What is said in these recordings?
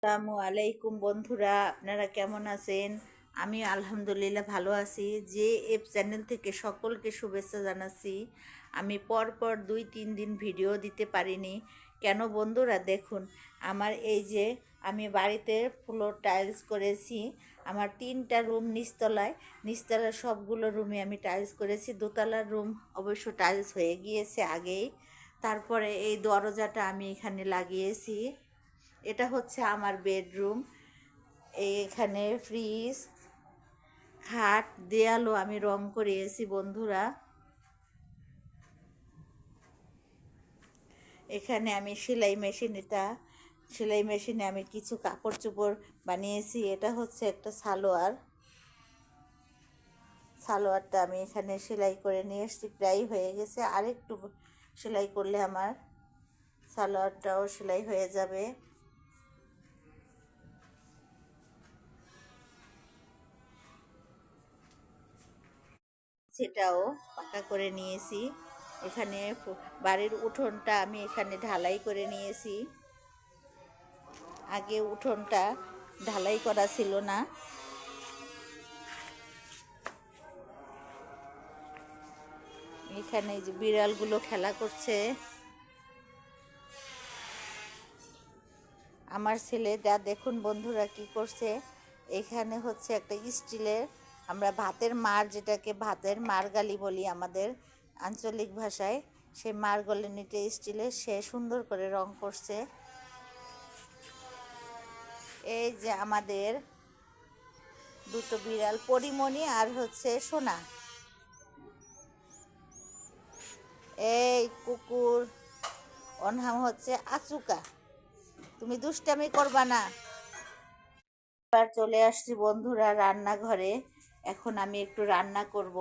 আসসালামু আলাইকুম বন্ধুরা, আপনারা কেমন আছেন? আমি আলহামদুলিল্লাহ ভালো আছি। যে চ্যানেল থেকে সকলকে শুভেচ্ছা জানাচ্ছি। আমি পরপর 2-3 দিন ভিডিও দিতে পারিনি কেন বন্ধুরা? দেখুন, আমার এই যে আমি বাড়িতে ফ্লোর টাইলস করেছি। আমার 3টা রুম নিচতলার সবগুলো রুমে আমি টাইলস করেছি। দোতলার রুম অবশ্য টাইলস হয়ে গিয়েছে আগেই। তারপরে এই দরজাটা আমি এখানে লাগিয়েছি। এটা হচ্ছে আমার বেডরুম। এখানে ফ্রিজ, খাট, দেয়ালও আমি রং করিয়েছি বন্ধুরা। এখানে আমি সেলাই মেশিনে আমি কিছু কাপড় চোপড় বানিয়েছি। এটা হচ্ছে একটা সালোয়ারটা আমি এখানে সেলাই করে নিয়ে এসেছি। প্রায় হয়ে গেছে, আরেকটু সেলাই করলে আমার সালোয়ারটাও সেলাই হয়ে যাবে। সেটাও পাকা করে নিয়েছি। এখানে বাড়ির উঠোনটা আমি এখানে ঢালাই করে নিয়েছি। আগে উঠোনটা ঢালাই করা ছিল না। এখানে যে বিড়ালগুলো খেলা করছে, আমার ছেলেটা দেখুন বন্ধুরা কি করছে। এখানে হচ্ছে একটা স্টিলের, আমরা ভাতের মার, যেটাকে ভাতের মারগালি বলি আমাদের আঞ্চলিক ভাষায়, সেই মারগালিটা স্টিলের, সে সুন্দর করে রং করছে। এই যে আমাদের দুটো বিড়াল, পরিমণি আর হচ্ছে সোনা। এই কুকুর ওর নাম হচ্ছে আচুকা, তুমি দুষ্টামি করবা না। এবার চলে আসছি বন্ধুরা রান্নাঘরে। এখন আমি একটু রান্না করব।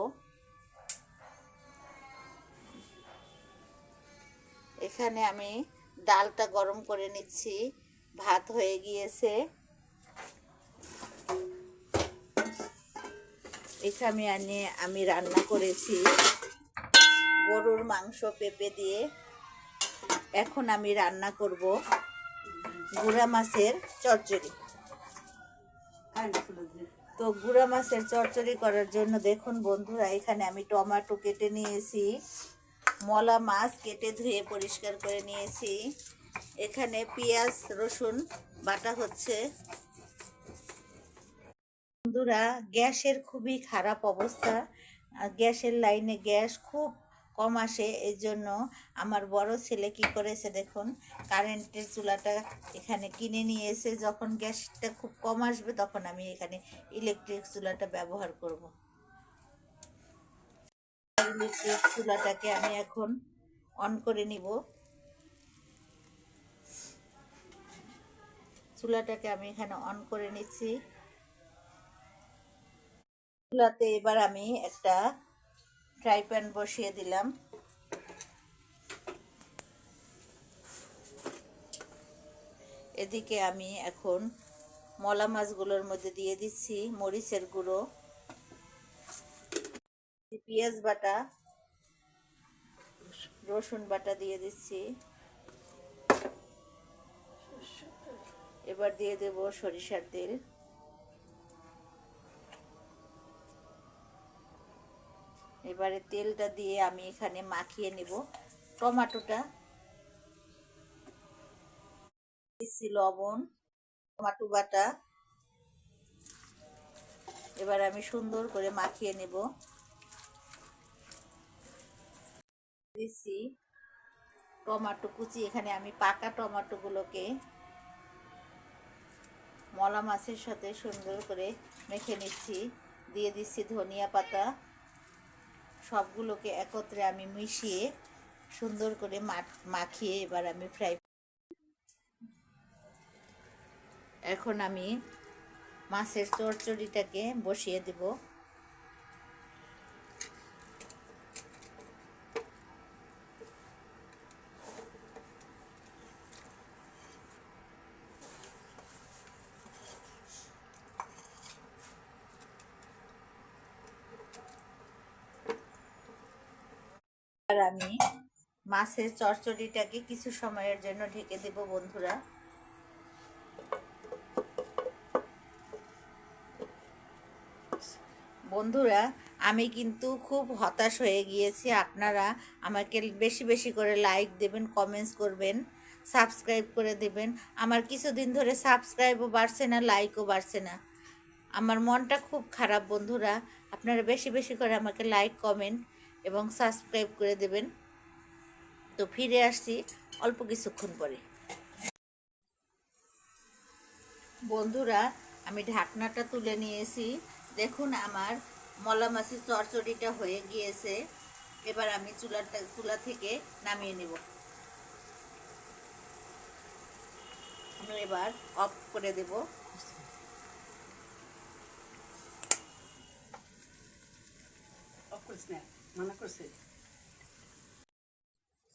এখানে আমি ডালটা গরম করে নিচ্ছি। ভাত হয়ে গিয়েছে। এখানে আমি রান্না করেছি গরুর মাংস পেঁপে দিয়ে। এখন আমি রান্না করব গুঁড়া মাছের চচ্চড়ি। তো গুঁড়া মাছের চচ্চড়ি করার জন্য দেখুন বন্ধুরা, এখানে আমি টমেটো কেটে নিয়েছি, মলা মাছ কেটে ধুয়ে পরিষ্কার করে নিয়েছি। এখানে পেঁয়াজ রসুন বাটা হচ্ছে। বন্ধুরা, গ্যাসের খুবই খারাপ অবস্থা। গ্যাসের লাইনে গ্যাস খুব কম আসে। এই জন্য আমার বড় ছেলে কি করেছে দেখুন, কারেন্টের চুলাটা এখানে কিনে নিয়ে এসে, যখন গ্যাসটা খুব কম আসবে তখন আমি এখানে ইলেকট্রিক চুলাটা ব্যবহার করব। ইলেকট্রিক চুলাটাকে আমি এখন অন করে নিব। চুলাটাকে আমি এখানে অন করে নিচ্ছি। চুলাতে এবার আমি একটা ফ্রাই প্যান বসিয়ে দিলাম। এদিকে আমি এখন মলা মাছগুলোর মধ্যে দিয়ে দিচ্ছি মরিচের গুঁড়ো, পেঁয়াজ বাটা, রসুন বাটা দিয়ে দিচ্ছি। এবার দিয়ে দেব সরিষার তেল। এবারে তেলটা দিয়ে আমি এখানে মাখিয়ে নেব টমেটোটা। দিচ্ছি লবণ, টমেটো বাটা। এবার আমি সুন্দর করে মাখিয়ে নেব। দিচ্ছি টমেটো কুচি। এখানে আমি পাকা টমেটোগুলোকে মলা মাছের সাথে সুন্দর করে মেখে নিচ্ছি। দিয়ে দিচ্ছি ধনিয়া পাতা। সবগুলোকে একত্রে আমি মিশিয়ে সুন্দর করে মাখিয়ে এবার আমি এখন আমি মাছের চচ্চড়িটাকে বসিয়ে দেব। আর আমি মাছের চচ্চড়িটাকে কিছু সময়ের জন্য ঢেকে দেব বন্ধুরা। বন্ধুরা, আমি কিন্তু খুব হতাশ হয়ে গিয়েছি। আপনারা আমাকে বেশি বেশি করে লাইক দেবেন, কমেন্টস করবেন, সাবস্ক্রাইব করে দেবেন। আমার কিছুদিন ধরে সাবস্ক্রাইবও বাড়ছে না, লাইকও বাড়ছে না। আমার মনটা খুব খারাপ বন্ধুরা। আপনারা বেশি বেশি করে আমাকে লাইক, কমেন্ট এবং সাবস্ক্রাইব করে দেবেন। তো ফিরে আসছি অল্প কিছুক্ষণ পরে। বন্ধুরা, আমি ঢাকনাটা তুলে নিয়েছি। দেখুন আমার মলা মাছের চচ্চড়িটা হয়ে গিয়েছে। এবার আমি চুলা থেকে নামিয়ে নেব। আমি এবার অফ করে দেব।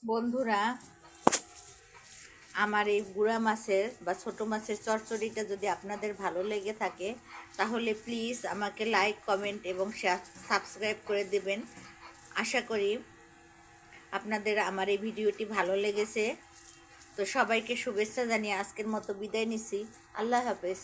বন্ধুরা, আমার এই গুঁড়া মাছের বা ছোটো মাছের চচ্চড়িটা যদি আপনাদের ভালো লেগে থাকে তাহলে প্লিজ আমাকে লাইক, কমেন্ট এবং সাবস্ক্রাইব করে দেবেন। আশা করি আপনাদের আমার এই ভিডিওটি ভালো লেগেছে। তো সবাইকে শুভেচ্ছা জানিয়ে আজকের মতো বিদায় নিচ্ছি। আল্লাহ হাফেজ।